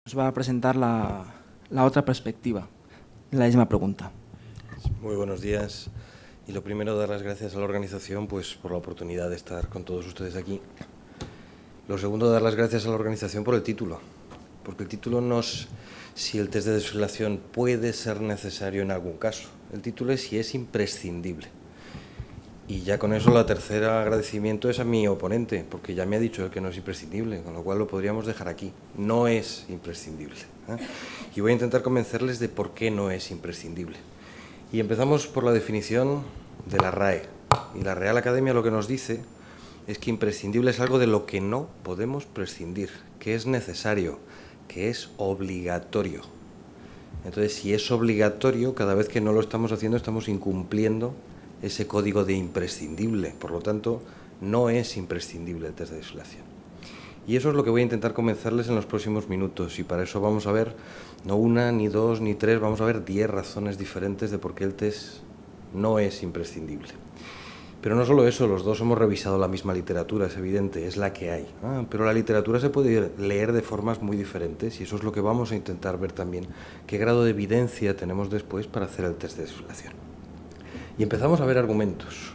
Nos va a presentar la otra perspectiva, la misma pregunta. Muy buenos días. Y lo primero, dar las gracias a la organización pues, por la oportunidad de estar con todos ustedes aquí. Lo segundo, dar las gracias a la organización por el título, porque el título no es si el test de desfibrilación puede ser necesario en algún caso. El título es si es imprescindible. Y ya con eso la tercera agradecimiento es a mi oponente, porque ya me ha dicho que no es imprescindible, con lo cual lo podríamos dejar aquí. No es imprescindible. Y voy a intentar convencerles de por qué no es imprescindible. Y empezamos por la definición de la RAE. Y la Real Academia lo que nos dice es que imprescindible es algo de lo que no podemos prescindir, que es necesario, que es obligatorio. Entonces, si es obligatorio, cada vez que no lo estamos haciendo estamos incumpliendo ese código de imprescindible. Por lo tanto, no es imprescindible el test de desfibrilación. Y eso es lo que voy a intentar convencerles en los próximos minutos. Y para eso vamos a ver, no una, ni dos, ni tres, vamos a ver 10 razones diferentes de por qué el test no es imprescindible. Pero no solo eso, los dos hemos revisado la misma literatura, es evidente, es la que hay. Pero la literatura se puede leer de formas muy diferentes y eso es lo que vamos a intentar ver también. ¿Qué grado de evidencia tenemos después para hacer el test de desfibrilación? Y empezamos a ver argumentos.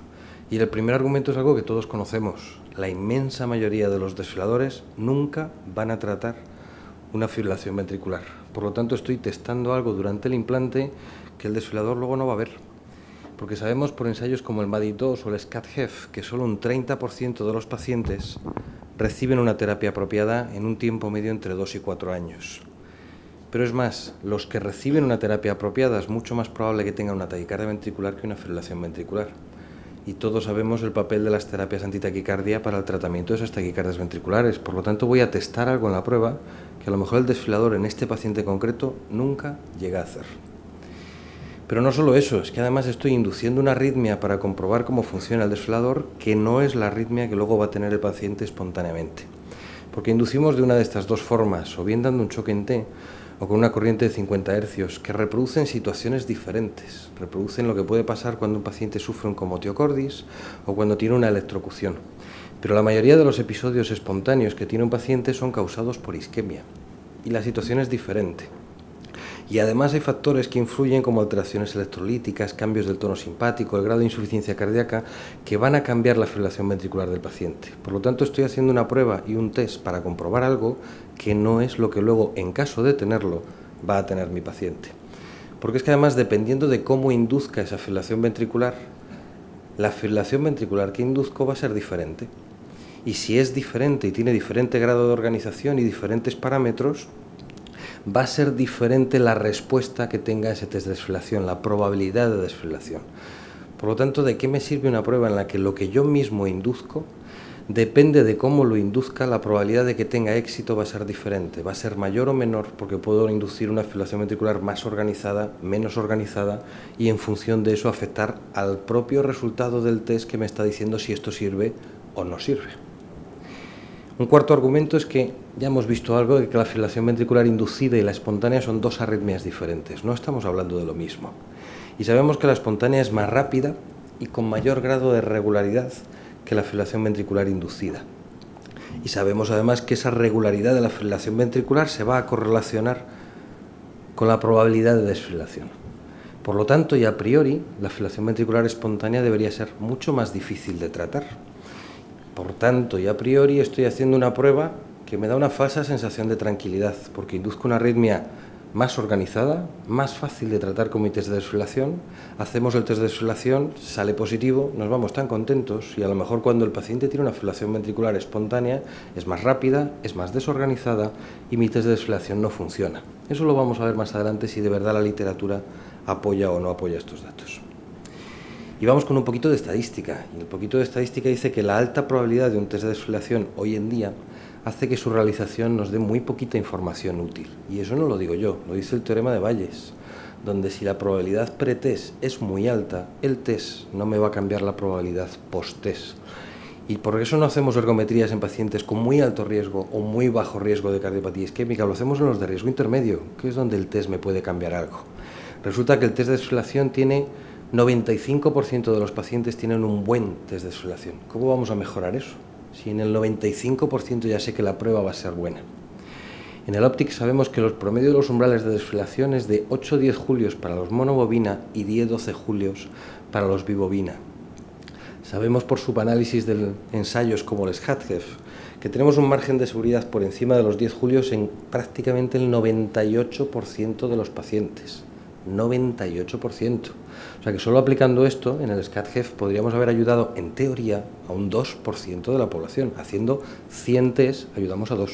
Y el primer argumento es algo que todos conocemos. La inmensa mayoría de los desfibriladores nunca van a tratar una fibrilación ventricular. Por lo tanto, estoy testando algo durante el implante que el desfibrilador luego no va a ver. Porque sabemos por ensayos como el MADID-2 o el SCAT-HEF que solo un 30% de los pacientes reciben una terapia apropiada en un tiempo medio entre 2 y 4 años. Pero es más, los que reciben una terapia apropiada es mucho más probable que tengan una taquicardia ventricular que una fibrilación ventricular. Y todos sabemos el papel de las terapias antitaquicardia para el tratamiento de esas taquicardias ventriculares. Por lo tanto, voy a testar algo en la prueba que a lo mejor el desfibrilador en este paciente concreto nunca llega a hacer. Pero no solo eso, es que además estoy induciendo una arritmia para comprobar cómo funciona el desfibrilador, que no es la arritmia que luego va a tener el paciente espontáneamente. Porque inducimos de una de estas dos formas, o bien dando un choque en T, o con una corriente de 50 hercios, que reproducen situaciones diferentes. Reproducen lo que puede pasar cuando un paciente sufre un comotiocordis o cuando tiene una electrocución. Pero la mayoría de los episodios espontáneos que tiene un paciente son causados por isquemia. Y la situación es diferente. Y además hay factores que influyen como alteraciones electrolíticas, cambios del tono simpático, el grado de insuficiencia cardíaca, que van a cambiar la fibrilación ventricular del paciente. Por lo tanto, estoy haciendo una prueba y un test para comprobar algo que no es lo que luego, en caso de tenerlo, va a tener mi paciente. Porque es que además, dependiendo de cómo induzca esa fibrilación ventricular, la fibrilación ventricular que induzco va a ser diferente. Y si es diferente y tiene diferente grado de organización y diferentes parámetros, va a ser diferente la respuesta que tenga ese test de desfibrilación, la probabilidad de desfibrilación. Por lo tanto, ¿de qué me sirve una prueba en la que lo que yo mismo induzco depende de cómo lo induzca? La probabilidad de que tenga éxito va a ser diferente, va a ser mayor o menor, porque puedo inducir una fibrilación ventricular más organizada, menos organizada, y en función de eso afectar al propio resultado del test que me está diciendo si esto sirve o no sirve. Un cuarto argumento es que ya hemos visto algo de que la fibrilación ventricular inducida y la espontánea son dos arritmias diferentes. No estamos hablando de lo mismo. Y sabemos que la espontánea es más rápida y con mayor grado de regularidad que la fibrilación ventricular inducida. Y sabemos además que esa regularidad de la fibrilación ventricular se va a correlacionar con la probabilidad de desfibrilación. Por lo tanto, y a priori, la fibrilación ventricular espontánea debería ser mucho más difícil de tratar. Por tanto, y a priori estoy haciendo una prueba que me da una falsa sensación de tranquilidad, porque induzco una arritmia más organizada, más fácil de tratar con mi test de desfibrilación. Hacemos el test de desfibrilación, sale positivo, nos vamos tan contentos, y a lo mejor cuando el paciente tiene una fibrilación ventricular espontánea es más rápida, es más desorganizada y mi test de desfibrilación no funciona. Eso lo vamos a ver más adelante si de verdad la literatura apoya o no apoya estos datos. Y vamos con un poquito de estadística. Y el poquito de estadística dice que la alta probabilidad de un test de desfibrilación hoy en día hace que su realización nos dé muy poquita información útil. Y eso no lo digo yo, lo dice el teorema de Bayes, donde si la probabilidad pre-test es muy alta, el test no me va a cambiar la probabilidad post-test. Y por eso no hacemos ergometrías en pacientes con muy alto riesgo o muy bajo riesgo de cardiopatía isquémica, lo hacemos en los de riesgo intermedio, que es donde el test me puede cambiar algo. Resulta que el test de desfibrilación tiene 95% de los pacientes tienen un buen test de desfibrilación. ¿Cómo vamos a mejorar eso? Si en el 95% ya sé que la prueba va a ser buena. En el Optic sabemos que los promedios de los umbrales de desfilación es de 8-10 julios para los monobobina y 10-12 julios para los bibobina. Sabemos por subanálisis de ensayos como el SCATGEF que tenemos un margen de seguridad por encima de los 10 julios en prácticamente el 98% de los pacientes. 98%. O sea que solo aplicando esto en el SCATGEF podríamos haber ayudado en teoría a un 2% de la población. Haciendo 100 test ayudamos a 2.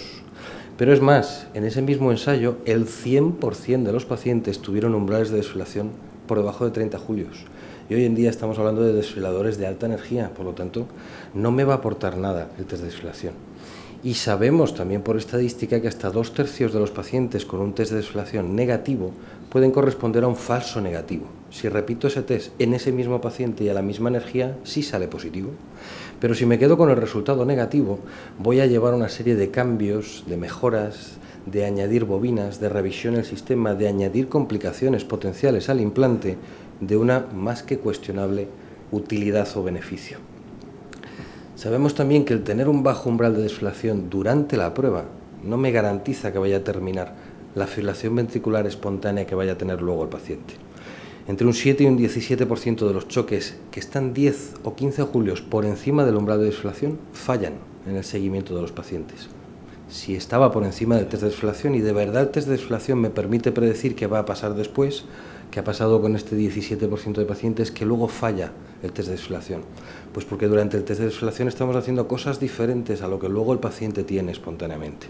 Pero es más, en ese mismo ensayo el 100% de los pacientes tuvieron umbrales de desfilación por debajo de 30 julios. Y hoy en día estamos hablando de desfiladores de alta energía, por lo tanto no me va a aportar nada el test de desfilación. Y sabemos también por estadística que hasta 2/3 de los pacientes con un test de desfilación negativo pueden corresponder a un falso negativo. Si repito ese test en ese mismo paciente y a la misma energía, sí sale positivo. Pero si me quedo con el resultado negativo, voy a llevar una serie de cambios, de mejoras, de añadir bobinas, de revisión del sistema, de añadir complicaciones potenciales al implante, de una más que cuestionable utilidad o beneficio. Sabemos también que el tener un bajo umbral de desfilación durante la prueba no me garantiza que vaya a terminar la fibrilación ventricular espontánea que vaya a tener luego el paciente. Entre un 7 y un 17% de los choques que están 10 o 15 julios por encima del umbral de desfilación fallan en el seguimiento de los pacientes. Si estaba por encima del test de desfilación y de verdad el test de desfilación me permite predecir qué va a pasar después, qué ha pasado con este 17% de pacientes que luego falla el test de desfilación. Pues porque durante el test de desfilación estamos haciendo cosas diferentes a lo que luego el paciente tiene espontáneamente.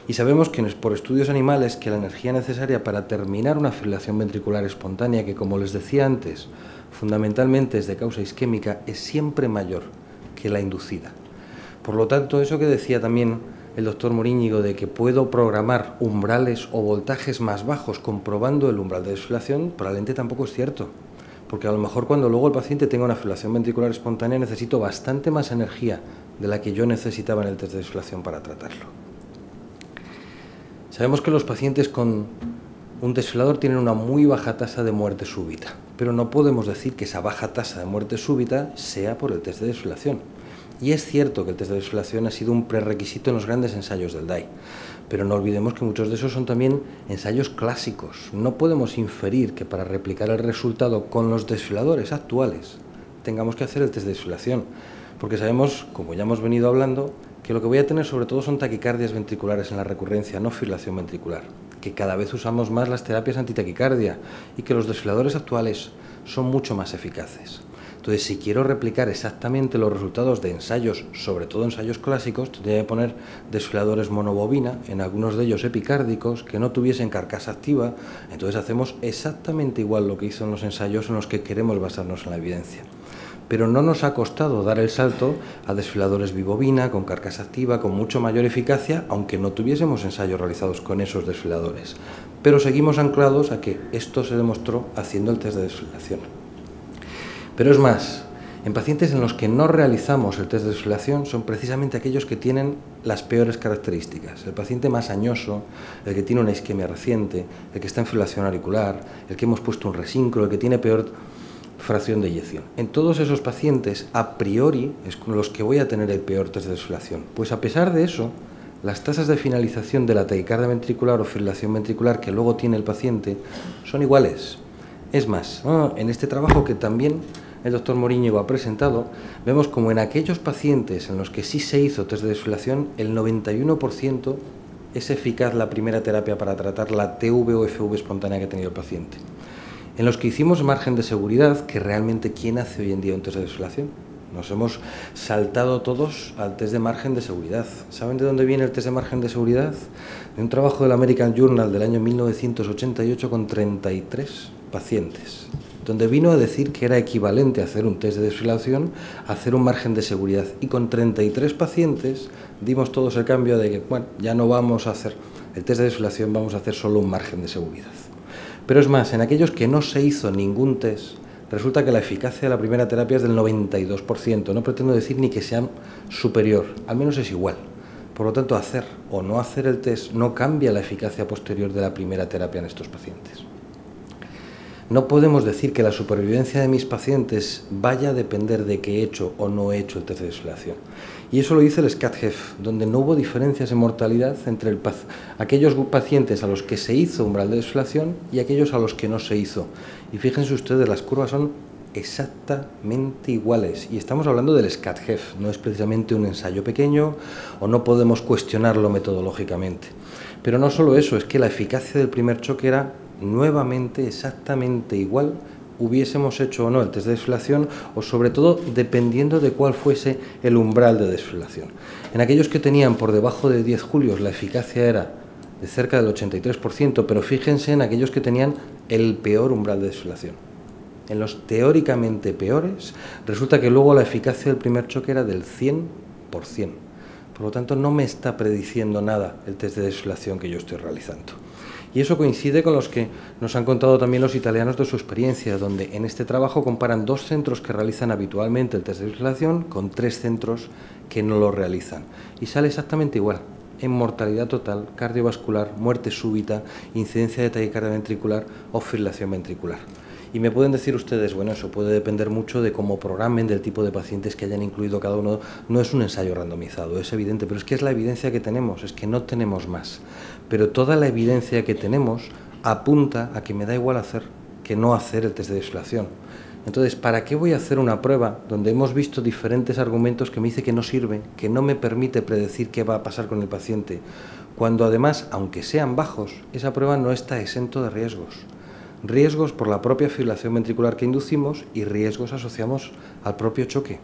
Y sabemos que por estudios animales que la energía necesaria para terminar una fibrilación ventricular espontánea, que como les decía antes, fundamentalmente es de causa isquémica, es siempre mayor que la inducida. Por lo tanto, eso que decía también el doctor Moríñigo de que puedo programar umbrales o voltajes más bajos comprobando el umbral de desfibrilación, probablemente tampoco es cierto. Porque a lo mejor cuando luego el paciente tenga una fibrilación ventricular espontánea necesito bastante más energía de la que yo necesitaba en el test de desfibrilación para tratarlo. Sabemos que los pacientes con un desfibrilador tienen una muy baja tasa de muerte súbita, pero no podemos decir que esa baja tasa de muerte súbita sea por el test de desfibrilación. Y es cierto que el test de desfibrilación ha sido un prerequisito en los grandes ensayos del DAI, pero no olvidemos que muchos de esos son también ensayos clásicos. No podemos inferir que para replicar el resultado con los desfibriladores actuales tengamos que hacer el test de desfibrilación, porque sabemos, como ya hemos venido hablando, que lo que voy a tener sobre todo son taquicardias ventriculares en la recurrencia, no fibrilación ventricular, que cada vez usamos más las terapias antitaquicardia y que los desfibriladores actuales son mucho más eficaces. Entonces, si quiero replicar exactamente los resultados de ensayos, sobre todo ensayos clásicos, tendría que poner desfibriladores monobobina, en algunos de ellos epicárdicos, que no tuviesen carcasa activa. Entonces hacemos exactamente igual lo que hizo en los ensayos en los que queremos basarnos en la evidencia. Pero no nos ha costado dar el salto a desfibriladores bibobina, con carcasa activa, con mucho mayor eficacia, aunque no tuviésemos ensayos realizados con esos desfibriladores. Pero seguimos anclados a que esto se demostró haciendo el test de desfibrilación. Pero es más, en pacientes en los que no realizamos el test de desfibrilación son precisamente aquellos que tienen las peores características. El paciente más añoso, el que tiene una isquemia reciente, el que está en fibrilación auricular, el que hemos puesto un resincro, el que tiene peor fracción de eyección. En todos esos pacientes, a priori, es con los que voy a tener el peor test de desfibrilación. Pues a pesar de eso, las tasas de finalización de la taquicardia ventricular o fibrilación ventricular que luego tiene el paciente son iguales. Es más, en este trabajo que también el doctor Moríñigo ha presentado, vemos como en aquellos pacientes en los que sí se hizo test de desfibrilación, el 91% es eficaz la primera terapia para tratar la TV o FV espontánea que ha tenido el paciente. En los que hicimos margen de seguridad, que realmente ¿quién hace hoy en día un test de desfibrilación? Nos hemos saltado todos al test de margen de seguridad. ¿Saben de dónde viene el test de margen de seguridad? De un trabajo del American Journal del año 1988 con 33 pacientes, donde vino a decir que era equivalente a hacer un test de desfibrilación a hacer un margen de seguridad. Y con 33 pacientes dimos todos el cambio de que, bueno, ya no vamos a hacer el test de desfibrilación, vamos a hacer solo un margen de seguridad. Pero es más, en aquellos que no se hizo ningún test, resulta que la eficacia de la primera terapia es del 92%. No pretendo decir ni que sea superior, al menos es igual. Por lo tanto, hacer o no hacer el test no cambia la eficacia posterior de la primera terapia en estos pacientes. No podemos decir que la supervivencia de mis pacientes vaya a depender de que he hecho o no he hecho el test de desfibrilación. Y eso lo dice el SCAT-HEF, donde no hubo diferencias en mortalidad entre aquellos pacientes a los que se hizo umbral de desfibrilación y aquellos a los que no se hizo. Y fíjense ustedes, las curvas son exactamente iguales. Y estamos hablando del SCAT-HEF, no es precisamente un ensayo pequeño o no podemos cuestionarlo metodológicamente. Pero no solo eso, es que la eficacia del primer choque era nuevamente exactamente igual, hubiésemos hecho o no el test de desfibrilación, o sobre todo dependiendo de cuál fuese el umbral de desfibrilación. En aquellos que tenían por debajo de 10 julios la eficacia era de cerca del 83%, pero fíjense en aquellos que tenían el peor umbral de desfibrilación. En los teóricamente peores, resulta que luego la eficacia del primer choque era del 100%. Por lo tanto, no me está prediciendo nada el test de desfibrilación que yo estoy realizando. Y eso coincide con los que nos han contado también los italianos de su experiencia, donde en este trabajo comparan 2 centros que realizan habitualmente el test de desfibrilación con 3 centros que no lo realizan. Y sale exactamente igual, en mortalidad total, cardiovascular, muerte súbita, incidencia de taquicardia ventricular o fibrilación ventricular. Y me pueden decir ustedes, bueno, eso puede depender mucho de cómo programen, del tipo de pacientes que hayan incluido cada uno. No es un ensayo randomizado, es evidente, pero es que es la evidencia que tenemos, es que no tenemos más. Pero toda la evidencia que tenemos apunta a que me da igual hacer que no hacer el test de desfibrilación. Entonces, ¿para qué voy a hacer una prueba donde hemos visto diferentes argumentos que me dice que no sirve, que no me permite predecir qué va a pasar con el paciente? Cuando además, aunque sean bajos, esa prueba no está exento de riesgos. Riesgos por la propia fibrilación ventricular que inducimos y riesgos asociados al propio choque.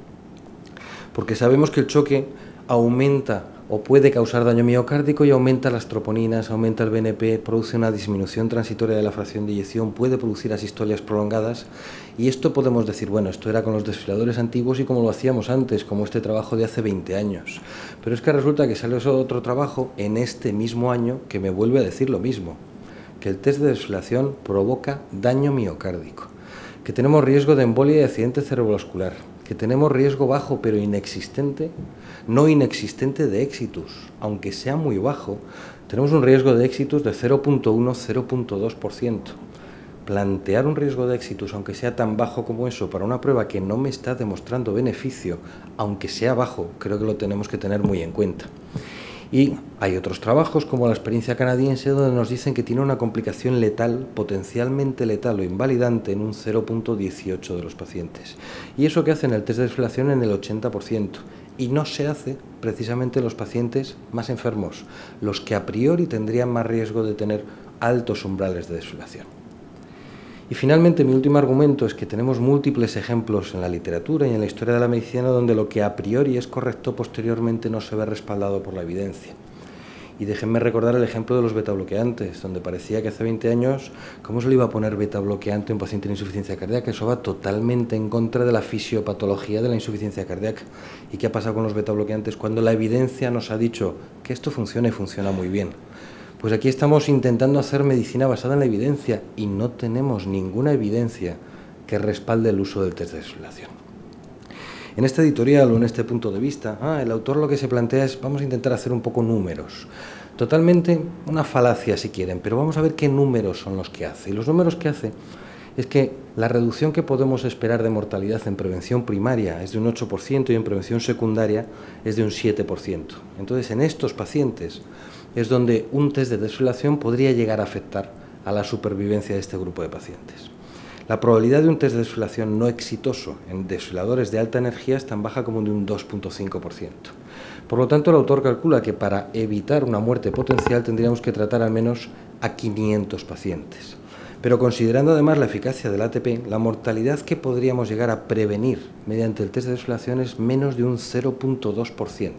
Porque sabemos que el choque aumenta o puede causar daño miocárdico y aumenta las troponinas, aumenta el BNP, produce una disminución transitoria de la fracción de eyección, puede producir asistolias prolongadas y esto podemos decir, bueno, esto era con los desfibriladores antiguos y como lo hacíamos antes, como este trabajo de hace 20 años. Pero es que resulta que sale otro trabajo en este mismo año que me vuelve a decir lo mismo, que el test de desfibrilación provoca daño miocárdico, que tenemos riesgo de embolia y accidente cerebrovascular, que tenemos riesgo bajo pero inexistente, no inexistente de exitus, aunque sea muy bajo, tenemos un riesgo de exitus de 0.1-0.2%. Plantear un riesgo de exitus, aunque sea tan bajo como eso, para una prueba que no me está demostrando beneficio, aunque sea bajo, creo que lo tenemos que tener muy en cuenta. Y hay otros trabajos, como la experiencia canadiense, donde nos dicen que tiene una complicación letal, potencialmente letal o invalidante en un 0.18 de los pacientes. Y eso que hacen el test de desfibrilación en el 80%. Y no se hace precisamente en los pacientes más enfermos, los que a priori tendrían más riesgo de tener altos umbrales de desfibrilación. Y finalmente, mi último argumento es que tenemos múltiples ejemplos en la literatura y en la historia de la medicina donde lo que a priori es correcto posteriormente no se ve respaldado por la evidencia. Y déjenme recordar el ejemplo de los betabloqueantes, donde parecía que hace 20 años, ¿cómo se le iba a poner betabloqueante a un paciente de insuficiencia cardíaca? Eso va totalmente en contra de la fisiopatología de la insuficiencia cardíaca. ¿Y qué ha pasado con los betabloqueantes cuando la evidencia nos ha dicho que esto funciona y funciona muy bien? Pues aquí estamos intentando hacer medicina basada en la evidencia y no tenemos ninguna evidencia que respalde el uso del test de desfibrilación. En este editorial o en este punto de vista, el autor lo que se plantea es, vamos a intentar hacer un poco números. Totalmente una falacia si quieren, pero vamos a ver qué números son los que hace. Y los números que hace es que la reducción que podemos esperar de mortalidad en prevención primaria es de un 8% y en prevención secundaria es de un 7%. Entonces, en estos pacientes es donde un test de desfibrilación podría llegar a afectar a la supervivencia de este grupo de pacientes. La probabilidad de un test de desfibrilación no exitoso en desfibriladores de alta energía es tan baja como de un 2.5%. Por lo tanto, el autor calcula que para evitar una muerte potencial tendríamos que tratar al menos a 500 pacientes. Pero considerando además la eficacia del ATP, la mortalidad que podríamos llegar a prevenir mediante el test de desfibrilación es menos de un 0.2%.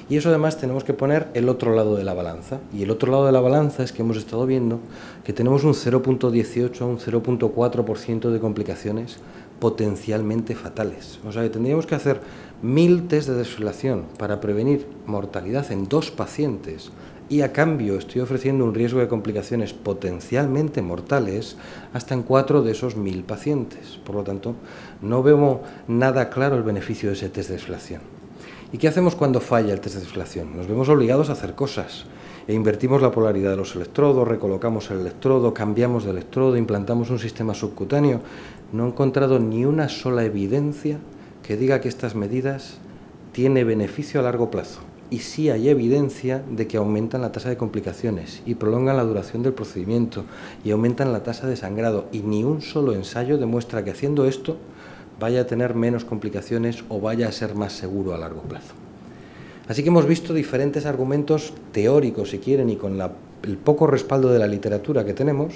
Y eso además tenemos que poner el otro lado de la balanza. Y el otro lado de la balanza es que hemos estado viendo que tenemos un 0.18 a un 0.4% de complicaciones potencialmente fatales. O sea que tendríamos que hacer 1000 test de desfibrilación para prevenir mortalidad en 2 pacientes y a cambio estoy ofreciendo un riesgo de complicaciones potencialmente mortales hasta en 4 de esos 1000 pacientes. Por lo tanto, no veo nada claro el beneficio de ese test de desfibrilación. ¿Y qué hacemos cuando falla el test de desfibrilación? Nos vemos obligados a hacer cosas. Invertimos la polaridad de los electrodos, recolocamos el electrodo, cambiamos de electrodo, implantamos un sistema subcutáneo. No he encontrado ni una sola evidencia que diga que estas medidas tiene beneficio a largo plazo y sí hay evidencia de que aumentan la tasa de complicaciones y prolongan la duración del procedimiento y aumentan la tasa de sangrado, y ni un solo ensayo demuestra que haciendo esto vaya a tener menos complicaciones o vaya a ser más seguro a largo plazo. Así que hemos visto diferentes argumentos teóricos, si quieren, y con el poco respaldo de la literatura que tenemos,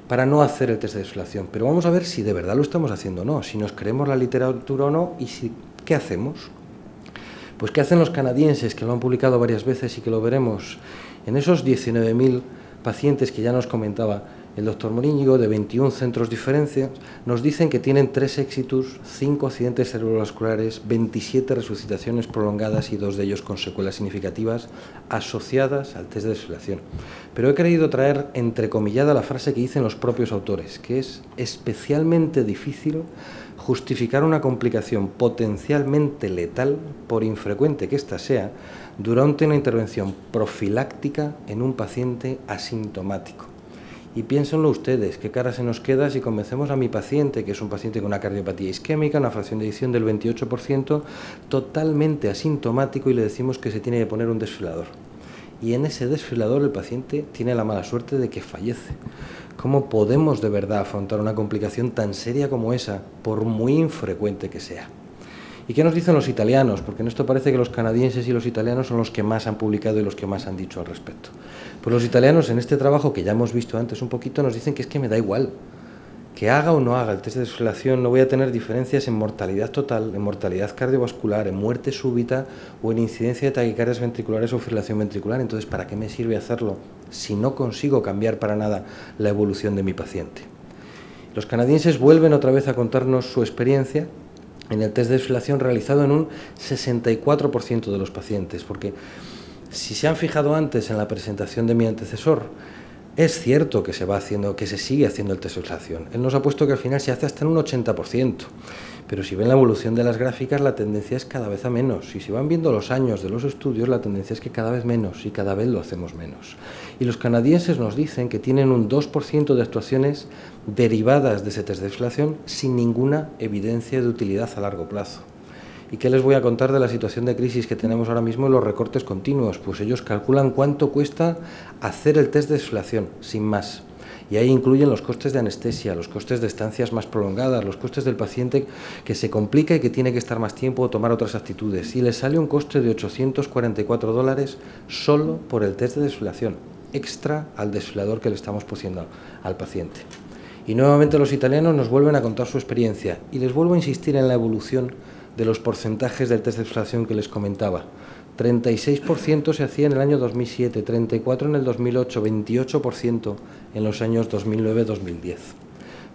para no hacer el test de desfibrilación. Pero vamos a ver si de verdad lo estamos haciendo o no, si nos creemos la literatura o no, y ¿qué hacemos? Pues ¿qué hacen los canadienses, que lo han publicado varias veces y que lo veremos? En esos 19.000 pacientes que ya nos comentaba el doctor Moríñigo, de 21 centros diferentes, nos dicen que tienen 3 éxitos, 5 accidentes cerebrovasculares, 27 resucitaciones prolongadas y 2 de ellos con secuelas significativas asociadas al test de desfibrilación. Pero he querido traer entrecomillada la frase que dicen los propios autores, que es especialmente difícil justificar una complicación potencialmente letal, por infrecuente que ésta sea, durante una intervención profiláctica en un paciente asintomático. Y piénsenlo ustedes, qué cara se nos queda si convencemos a mi paciente, que es un paciente con una cardiopatía isquémica, una fracción de eyección del 28%, totalmente asintomático, y le decimos que se tiene que poner un desfibrilador. Y en ese desfibrilador el paciente tiene la mala suerte de que fallece. ¿Cómo podemos de verdad afrontar una complicación tan seria como esa, por muy infrecuente que sea? ¿Y qué nos dicen los italianos? Porque en esto parece que los canadienses y los italianos son los que más han publicado y los que más han dicho al respecto. Pues los italianos, en este trabajo que ya hemos visto antes un poquito, nos dicen que es que me da igual. Que haga o no haga el test de desfibrilación, no voy a tener diferencias en mortalidad total, en mortalidad cardiovascular, en muerte súbita o en incidencia de taquicardias ventriculares o fibrilación ventricular. Entonces, ¿para qué me sirve hacerlo si no consigo cambiar para nada la evolución de mi paciente? Los canadienses vuelven otra vez a contarnos su experiencia en el test de desfibrilación realizado en un 64% de los pacientes, porque si se han fijado antes en la presentación de mi antecesor, es cierto que se sigue haciendo el test de desfibrilación. Él nos ha puesto que al final se hace hasta en un 80%, pero si ven la evolución de las gráficas, la tendencia es cada vez a menos. Y si van viendo los años de los estudios, la tendencia es que cada vez menos y cada vez lo hacemos menos. Y los canadienses nos dicen que tienen un 2% de actuaciones derivadas de ese test de desfibrilación sin ninguna evidencia de utilidad a largo plazo. ¿Y qué les voy a contar de la situación de crisis que tenemos ahora mismo en los recortes continuos? Pues ellos calculan cuánto cuesta hacer el test de desfibrilación, sin más. Y ahí incluyen los costes de anestesia, los costes de estancias más prolongadas, los costes del paciente que se complica y que tiene que estar más tiempo o tomar otras actitudes. Y les sale un coste de $844 solo por el test de desfibrilación, extra al desfibrilador que le estamos poniendo al paciente. Y nuevamente los italianos nos vuelven a contar su experiencia, y les vuelvo a insistir en la evolución de los porcentajes del test de desfibrilación que les comentaba. 36% se hacía en el año 2007, 34% en el 2008, 28% en los años 2009-2010.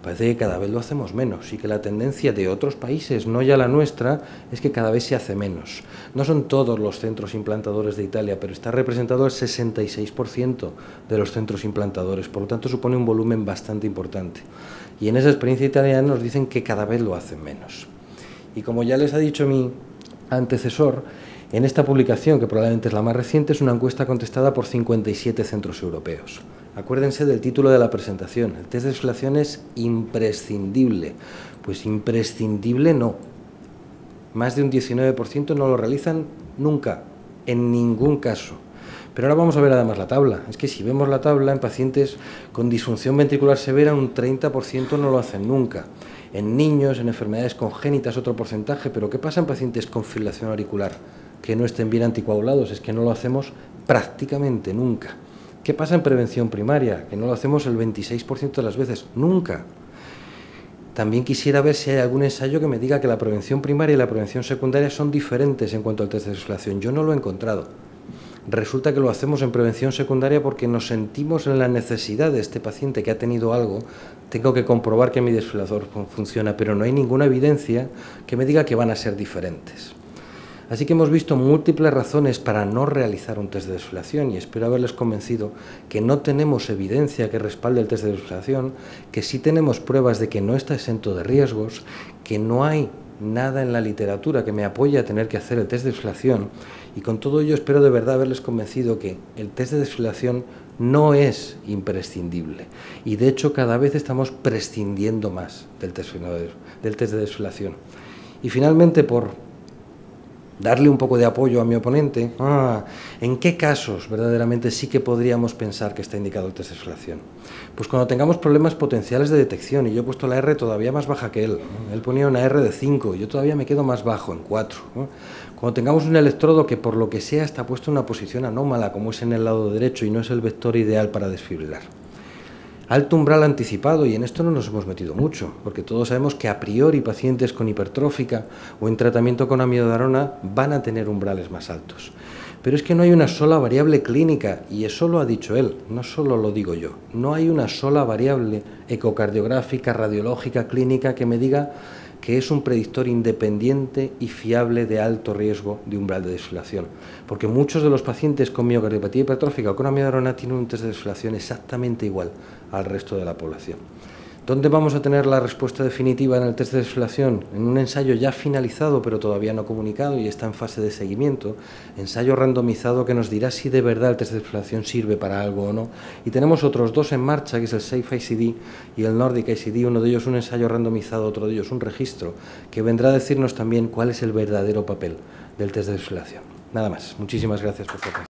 Parece que cada vez lo hacemos menos y que la tendencia de otros países, no ya la nuestra, es que cada vez se hace menos. No son todos los centros implantadores de Italia, pero está representado el 66% de los centros implantadores, por lo tanto supone un volumen bastante importante. Y en esa experiencia italiana nos dicen que cada vez lo hacen menos. Y como ya les ha dicho mi antecesor, en esta publicación, que probablemente es la más reciente, es una encuesta contestada por 57 centros europeos. Acuérdense del título de la presentación, el test de desfibrilación es imprescindible. Pues imprescindible no. Más de un 19% no lo realizan nunca, en ningún caso. Pero ahora vamos a ver además la tabla. Es que si vemos la tabla, en pacientes con disfunción ventricular severa, un 30% no lo hacen nunca. En niños, en enfermedades congénitas, otro porcentaje. Pero ¿qué pasa en pacientes con fibrilación auricular que no estén bien anticoagulados? Es que no lo hacemos prácticamente nunca. ¿Qué pasa en prevención primaria? Que no lo hacemos el 26% de las veces. Nunca. También quisiera ver si hay algún ensayo que me diga que la prevención primaria y la prevención secundaria son diferentes en cuanto al test de desfibrilación. Yo no lo he encontrado. Resulta que lo hacemos en prevención secundaria porque nos sentimos en la necesidad de este paciente que ha tenido algo, tengo que comprobar que mi desfibrilador funciona, pero no hay ninguna evidencia que me diga que van a ser diferentes. Así que hemos visto múltiples razones para no realizar un test de desfibrilación, y espero haberles convencido que no tenemos evidencia que respalde el test de desfibrilación, que sí tenemos pruebas de que no está exento de riesgos, que no hay nada en la literatura que me apoye a tener que hacer el test de desfibrilación, y con todo ello espero de verdad haberles convencido que el test de desfibrilación no es imprescindible, y de hecho cada vez estamos prescindiendo más del test de desfibrilación. Y finalmente, por darle un poco de apoyo a mi oponente. ¿En qué casos verdaderamente sí que podríamos pensar que está indicado el test de desfibrilación? Pues cuando tengamos problemas potenciales de detección, y yo he puesto la R todavía más baja que él. Él ponía una R de 5, yo todavía me quedo más bajo, en 4. Cuando tengamos un electrodo que por lo que sea está puesto en una posición anómala, como es en el lado derecho, y no es el vector ideal para desfibrilar. Alto umbral anticipado, y en esto no nos hemos metido mucho, porque todos sabemos que a priori pacientes con hipertrófica o en tratamiento con amiodarona van a tener umbrales más altos. Pero es que no hay una sola variable clínica, y eso lo ha dicho él, no solo lo digo yo. No hay una sola variable ecocardiográfica, radiológica, clínica que me diga que es un predictor independiente y fiable de alto riesgo de umbral de desfibrilación. Porque muchos de los pacientes con miocardiopatía hipertrófica o con amiodarona tienen un test de desfibrilación exactamente igual al resto de la población. ¿Dónde vamos a tener la respuesta definitiva en el test de desfibrilación? En un ensayo ya finalizado pero todavía no comunicado y está en fase de seguimiento, ensayo randomizado que nos dirá si de verdad el test de desfibrilación sirve para algo o no. Y tenemos otros dos en marcha, que es el SAFE-ICD y el Nordic ICD, uno de ellos un ensayo randomizado, otro de ellos un registro, que vendrá a decirnos también cuál es el verdadero papel del test de desfibrilación. Nada más. Muchísimas gracias por su atención.